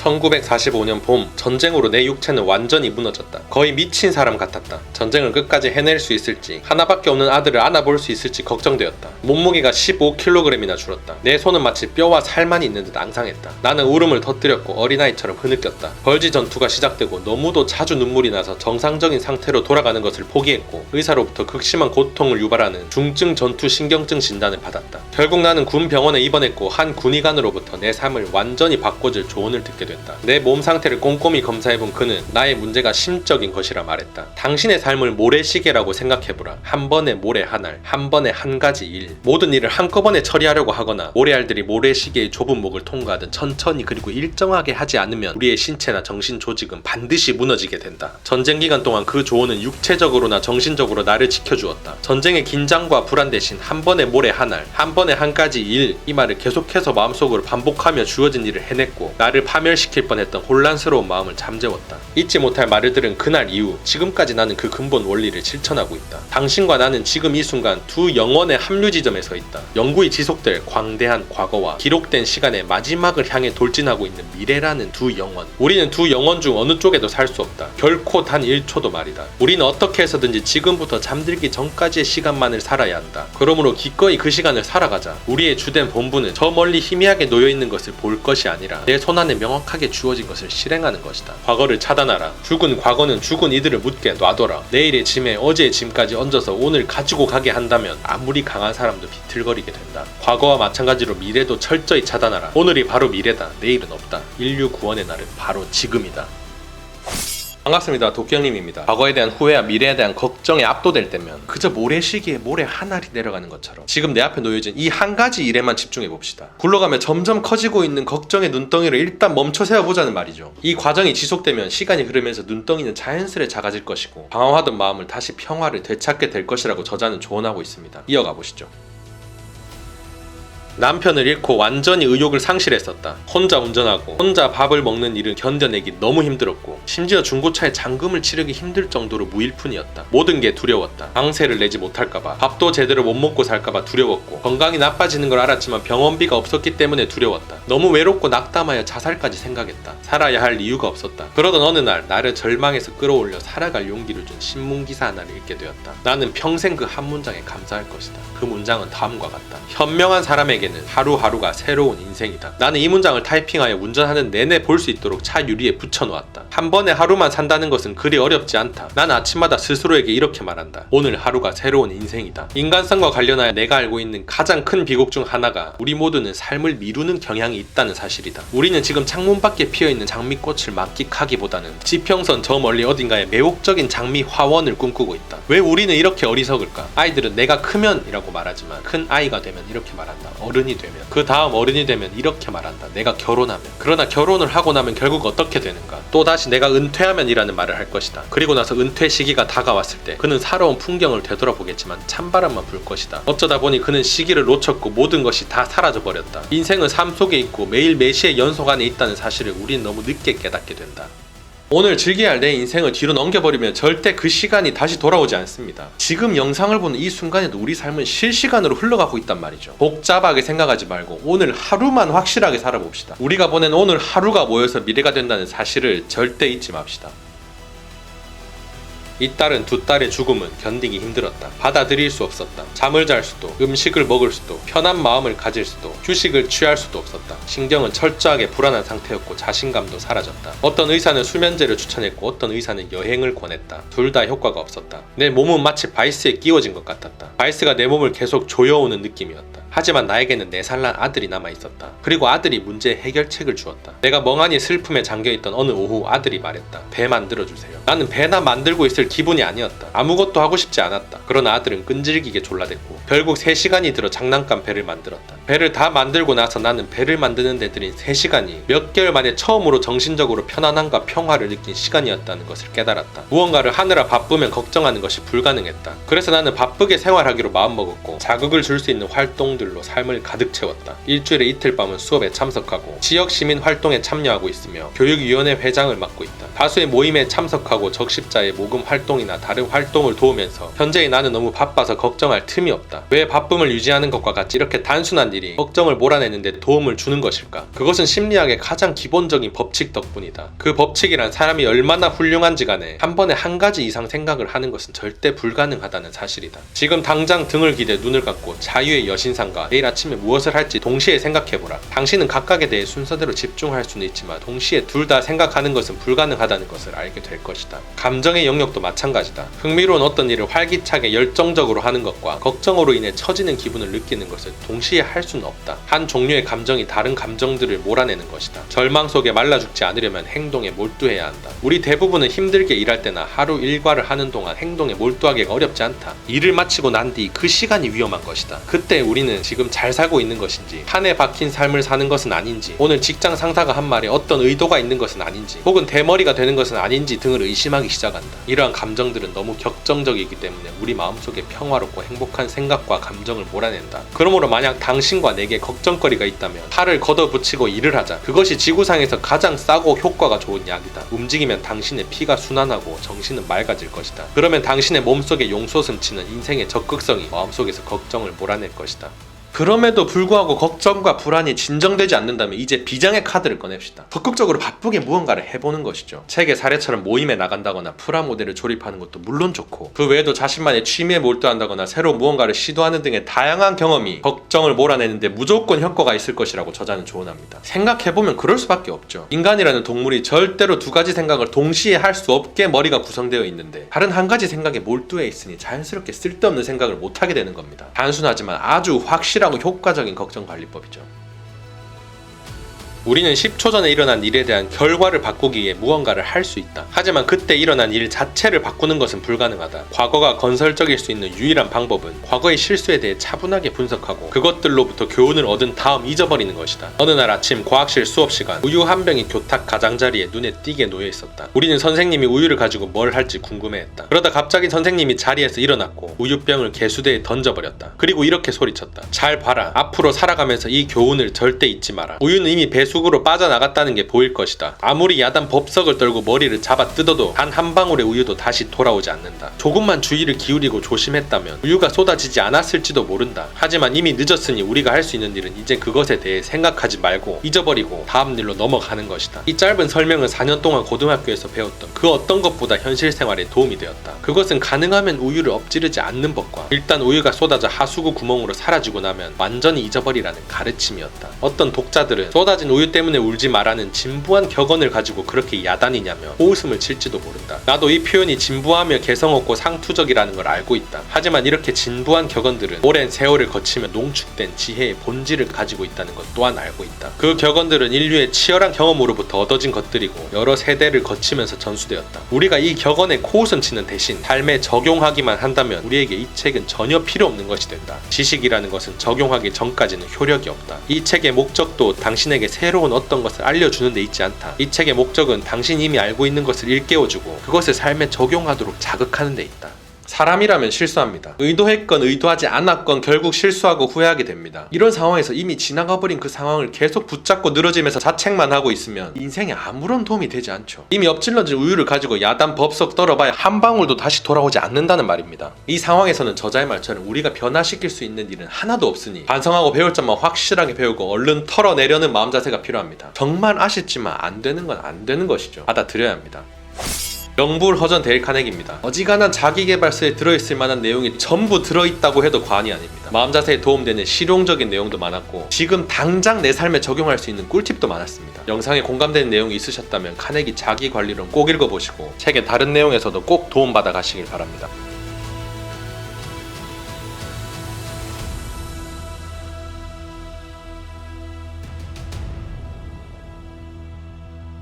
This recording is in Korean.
1945년 봄, 전쟁으로 내 육체는 완전히 무너졌다. 거의 미친 사람 같았다. 전쟁을 끝까지 해낼 수 있을지, 하나밖에 없는 아들을 안아볼 수 있을지 걱정되었다. 몸무게가 15kg이나 줄었다. 내 손은 마치 뼈와 살만 있는 듯 앙상했다. 나는 울음을 터뜨렸고 어린아이처럼 흐느꼈다. 벌지 전투가 시작되고 너무도 자주 눈물이 나서 정상적인 상태로 돌아가는 것을 포기했고 의사로부터 극심한 고통을 유발하는 중증 전투 신경증 진단을 받았다. 결국 나는 군 병원에 입원했고 한 군의관으로부터 내 삶을 완전히 바꿔줄 조언을 듣게 됐다. 내 몸 상태를 꼼꼼히 검사해본 그는 나의 문제가 심적인 것이라 말했다. 당신의 삶을 모래시계라고 생각해보라. 한 번에 모래 한 알, 한 번에 한 가지 일. 모든 일을 한꺼번에 처리하려고 하거나 모래알들이 모래시계의 좁은 목을 통과하듯 천천히 그리고 일정하게 하지 않으면 우리의 신체나 정신 조직은 반드시 무너지게 된다. 전쟁 기간 동안 그 조언은 육체적으로나 정신적으로 나를 지켜주었다. 전쟁의 긴장과 불안 대신 한 번에 모래 한 알, 한 번에 한 가지 일, 이 말을 계속해서 마음속으로 반복하며 주어진 일을 해냈고 나를 파멸시킬 뻔했던 혼란스러운 마음을 잠재웠다. 잊지 못할 말을 들은 그날 이후 지금까지 나는 그 근본 원리를 실천하고 있다. 당신과 나는 지금 이 순간 두 영원의 합류 지점에 서 있다. 영구히 지속될 광대한 과거와 기록된 시간의 마지막을 향해 돌진하고 있는 미래라는 두 영원. 우리는 두 영원 중 어느 쪽에도 살 수 없다. 결코 단 1초도 말이다. 우리는 어떻게 해서든지 지금부터 잠들기 전까지의 시간만을 살아야 한다. 그러므로 기꺼이 그 시간을 살아가자. 우리의 주된 본분은 저 멀리 희미하게 놓여있는 것을 볼 것이 아니라 내 손안에 명확하게 주어진 것을 실행하는 것이다. 과거를 차단하라. 죽은 과거는 죽은 이들을 묻게 놔둬라. 내일의 짐에 어제의 짐까지 얹어서 오늘 가지고 가게 한다면 아무리 강한 사람도 비틀거리게 된다. 과거와 마찬가지로 미래도 철저히 차단하라. 오늘이 바로 미래다. 내일은 없다. 인류 구원의 날은 바로 지금이다. 반갑습니다. 도쿄형님입니다. 과거에 대한 후회와 미래에 대한 걱정에 압도될 때면 그저 모래시계에 모래 한 알이 내려가는 것처럼 지금 내 앞에 놓여진 이 한 가지 일에만 집중해 봅시다. 굴러가며 점점 커지고 있는 걱정의 눈덩이를 일단 멈춰 세워보자는 말이죠. 이 과정이 지속되면 시간이 흐르면서 눈덩이는 자연스레 작아질 것이고 방황하던 마음을 다시 평화를 되찾게 될 것이라고 저자는 조언하고 있습니다. 이어가 보시죠. 남편을 잃고 완전히 의욕을 상실했었다. 혼자 운전하고 혼자 밥을 먹는 일을 견뎌내기 너무 힘들었고 심지어 중고차에 잔금을 치르기 힘들 정도로 무일푼이었다. 모든 게 두려웠다. 방세를 내지 못할까봐, 밥도 제대로 못 먹고 살까봐 두려웠고 건강이 나빠지는 걸 알았지만 병원비가 없었기 때문에 두려웠다. 너무 외롭고 낙담하여 자살까지 생각했다. 살아야 할 이유가 없었다. 그러던 어느 날 나를 절망에서 끌어올려 살아갈 용기를 준 신문기사 하나를 읽게 되었다. 나는 평생 그 한 문장에 감사할 것이다. 그 문장은 다음과 같다. 현명한 사람에게 하루하루가 새로운 인생이다. 나는 이 문장을 타이핑하여 운전하는 내내 볼 수 있도록 차 유리에 붙여놓았다. 한 번에 하루만 산다는 것은 그리 어렵지 않다. 나는 아침마다 스스로에게 이렇게 말한다. 오늘 하루가 새로운 인생이다. 인간성과 관련하여 내가 알고 있는 가장 큰 비극 중 하나가 우리 모두는 삶을 미루는 경향이 있다는 사실이다. 우리는 지금 창문 밖에 피어있는 장미꽃을 만끽하기보다는 지평선 저 멀리 어딘가에 매혹적인 장미 화원을 꿈꾸고 있다. 왜 우리는 이렇게 어리석을까? 아이들은 내가 크면 이라고 말하지만 큰 아이가 되면 이렇게 말한다. 어른이 되면, 그 다음 어른이 되면 이렇게 말한다. 내가 결혼하면. 그러나 결혼을 하고 나면 결국 어떻게 되는가? 또다시 내가 은퇴하면 이라는 말을 할 것이다. 그리고 나서 은퇴 시기가 다가왔을 때 그는 살아온 풍경을 되돌아보겠지만 찬바람만 불 것이다. 어쩌다 보니 그는 시기를 놓쳤고 모든 것이 다 사라져버렸다. 인생은 삶 속에 있고 매일 매시의 연속 안에 있다는 사실을 우린 너무 늦게 깨닫게 된다. 오늘 즐겨야 할 내 인생을 뒤로 넘겨버리면 절대 그 시간이 다시 돌아오지 않습니다. 지금 영상을 보는 이 순간에도 우리 삶은 실시간으로 흘러가고 있단 말이죠. 복잡하게 생각하지 말고 오늘 하루만 확실하게 살아봅시다. 우리가 보낸 오늘 하루가 모여서 미래가 된다는 사실을 절대 잊지 맙시다. 이 딸은 두 딸의 죽음은 견디기 힘들었다. 받아들일 수 없었다. 잠을 잘 수도, 음식을 먹을 수도, 편한 마음을 가질 수도, 휴식을 취할 수도 없었다. 신경은 철저하게 불안한 상태였고 자신감도 사라졌다. 어떤 의사는 수면제를 추천했고 어떤 의사는 여행을 권했다. 둘 다 효과가 없었다. 내 몸은 마치 바이스에 끼워진 것 같았다. 바이스가 내 몸을 계속 조여오는 느낌이었다. 하지만 나에게는 4살 난 아들이 남아있었다. 그리고 아들이 문제의 해결책을 주었다. 내가 멍하니 슬픔에 잠겨있던 어느 오후 아들이 말했다. 배 만들어주세요. 나는 배나 만들고 있을 기분이 아니었다. 아무것도 하고 싶지 않았다. 그러나 아들은 끈질기게 졸라댔고 결국 3시간이 들어 장난감 배를 만들었다. 배를 다 만들고 나서 나는 배를 만드는 데 들인 3시간이 몇 개월 만에 처음으로 정신적으로 편안함과 평화를 느낀 시간이었다는 것을 깨달았다. 무언가를 하느라 바쁘면 걱정하는 것이 불가능했다. 그래서 나는 바쁘게 생활하기로 마음먹었고 자극을 줄 수 있는 활동들로 삶을 가득 채웠다. 일주일에 이틀 밤은 수업에 참석하고 지역 시민 활동에 참여하고 있으며 교육위원회 회장을 맡고 있다. 다수의 모임에 참석하고 적십자의 모금 활동이나 다른 활동을 도우면서 현재의 나는 너무 바빠서 걱정할 틈이 없다. 왜 바쁨을 유지하는 것과 같이 이렇게 단순한 일이 걱정을 몰아내는데 도움을 주는 것일까? 그것은 심리학의 가장 기본적인 법칙 덕분이다. 그 법칙이란 사람이 얼마나 훌륭한지 간에 한 번에 한 가지 이상 생각을 하는 것은 절대 불가능하다는 사실이다. 지금 당장 등을 기대 눈을 감고 자유의 여신상과 내일 아침에 무엇을 할지 동시에 생각해보라. 당신은 각각에 대해 순서대로 집중할 수는 있지만 동시에 둘 다 생각하는 것은 불가능하다는 것을 알게 될 것이다. 감정의 영역도 마찬가지다. 흥미로운 어떤 일을 활기차게 열정적으로 하는 것과 걱정으로 인해 처지는 기분을 느끼는 것을 동시에 할 수는 없다. 한 종류의 감정이 다른 감정들을 몰아내는 것이다. 절망 속에 말라 죽지 않으려면 행동에 몰두해야 한다. 우리 대부분은 힘들게 일할 때나 하루 일과를 하는 동안 행동에 몰두하기가 어렵지 않다. 일을 마치고 난 뒤 그 시간이 위험한 것이다. 그때 우리는 지금 잘 살고 있는 것인지, 판에 박힌 삶을 사는 것은 아닌지, 오늘 직장 상사가 한 말에 어떤 의도가 있는 것은 아닌지, 혹은 대머리가 되는 것은 아닌지 등을 의심하기 시작한다. 이러한 감정들은 너무 격정적이기 때문에 우리 마음속에 평화롭고 행복한 생각과 감정을 몰아낸다. 그러므로 만약 당신과 내게 걱정거리가 있다면 팔을 걷어붙이고 일을 하자. 그것이 지구상에서 가장 싸고 효과가 좋은 약이다. 움직이면 당신의 피가 순환하고 정신은 맑아질 것이다. 그러면 당신의 몸속에 용솟음치는 인생의 적극성이 마음속에서 걱정을 몰아낼 것이다. 그럼에도 불구하고 걱정과 불안이 진정되지 않는다면 이제 비장의 카드를 꺼냅시다. 적극적으로 바쁘게 무언가를 해보는 것이죠. 책의 사례처럼 모임에 나간다거나 프라모델을 조립하는 것도 물론 좋고, 그 외에도 자신만의 취미에 몰두한다거나 새로운 무언가를 시도하는 등의 다양한 경험이 걱정을 몰아내는데 무조건 효과가 있을 것이라고 저자는 조언합니다. 생각해보면 그럴 수밖에 없죠. 인간이라는 동물이 절대로 두 가지 생각을 동시에 할 수 없게 머리가 구성되어 있는데 다른 한 가지 생각에 몰두해 있으니 자연스럽게 쓸데없는 생각을 못하게 되는 겁니다. 단순하지만 아주 확실하고 효과적인 걱정관리법이죠. 우리는 10초 전에 일어난 일에 대한 결과를 바꾸기 위해 무언가를 할 수 있다. 하지만 그때 일어난 일 자체를 바꾸는 것은 불가능하다. 과거가 건설적일 수 있는 유일한 방법은 과거의 실수에 대해 차분하게 분석하고 그것들로부터 교훈을 얻은 다음 잊어버리는 것이다. 어느 날 아침 과학실 수업 시간, 우유 한 병이 교탁 가장자리에 눈에 띄게 놓여 있었다. 우리는 선생님이 우유를 가지고 뭘 할지 궁금해했다. 그러다 갑자기 선생님이 자리에서 일어났고 우유병을 개수대에 던져버렸다. 그리고 이렇게 소리쳤다. 잘 봐라. 앞으로 살아가면서 이 교훈을 절대 잊지 마라. 우유는 이미 배수구로 빠져나갔다는 게 보일 것이다. 아무리 야단 법석을 떨고 머리를 잡아 뜯어도 단 한 방울의 우유도 다시 돌아오지 않는다. 조금만 주의를 기울이고 조심했다면 우유가 쏟아지지 않았을지도 모른다. 하지만 이미 늦었으니 우리가 할 수 있는 일은 이제 그것에 대해 생각하지 말고 잊어버리고 다음 일로 넘어가는 것이다. 이 짧은 설명은 4년 동안 고등학교에서 배웠던 그 어떤 것보다 현실 생활에 도움이 되었다. 그것은 가능하면 우유를 엎지르지 않는 법과 일단 우유가 쏟아져 하수구 구멍으로 사라지고 나면 완전히 잊어버리라는 가르침이었다. 어떤 독자들은 쏟아진 우유 때문에 울지 마라는 진부한 격언을 가지고 그렇게 야단이냐며 호웃음을 칠지도 모른다. 나도 이 표현이 진부하며 개성없고 상투적이라는 걸 알고 있다. 하지만 이렇게 진부한 격언들은 오랜 세월을 거치며 농축된 지혜의 본질을 가지고 있다는 것 또한 알고 있다. 그 격언들은 인류의 치열한 경험으로부터 얻어진 것들이고 여러 세대를 거치면서 전수되었다. 우리가 이 격언에 코웃음 치는 대신 삶에 적용하기만 한다면 우리에게 이 책은 전혀 필요 없는 것이 된다. 지식이라는 것은 적용하기 전까지는 효력이 없다. 이 책의 목적도 당신에게 새로운 어떤 것을 알려주는 데 있지 않다. 이 책의 목적은 당신이 이미 알고 있는 것을 일깨워주고 그것을 삶에 적용하도록 자극하는 데 있다. 사람이라면 실수합니다. 의도했건 의도하지 않았건 결국 실수하고 후회하게 됩니다. 이런 상황에서 이미 지나가버린 그 상황을 계속 붙잡고 늘어지면서 자책만 하고 있으면 인생에 아무런 도움이 되지 않죠. 이미 엎질러진 우유를 가지고 야단 법석 떨어봐야 한 방울도 다시 돌아오지 않는다는 말입니다. 이 상황에서는 저자의 말처럼 우리가 변화시킬 수 있는 일은 하나도 없으니 반성하고 배울 점만 확실하게 배우고 얼른 털어내려는 마음 자세가 필요합니다. 정말 아쉽지만 안 되는 건 안 되는 것이죠. 받아들여야 합니다. 명불허전 데일 카네기입니다. 어지간한 자기계발서에 들어있을 만한 내용이 전부 들어있다고 해도 과언이 아닙니다. 마음 자세에 도움되는 실용적인 내용도 많았고 지금 당장 내 삶에 적용할 수 있는 꿀팁도 많았습니다. 영상에 공감되는 내용이 있으셨다면 카네기 자기관리론 꼭 읽어보시고 책의 다른 내용에서도 꼭 도움받아 가시길 바랍니다.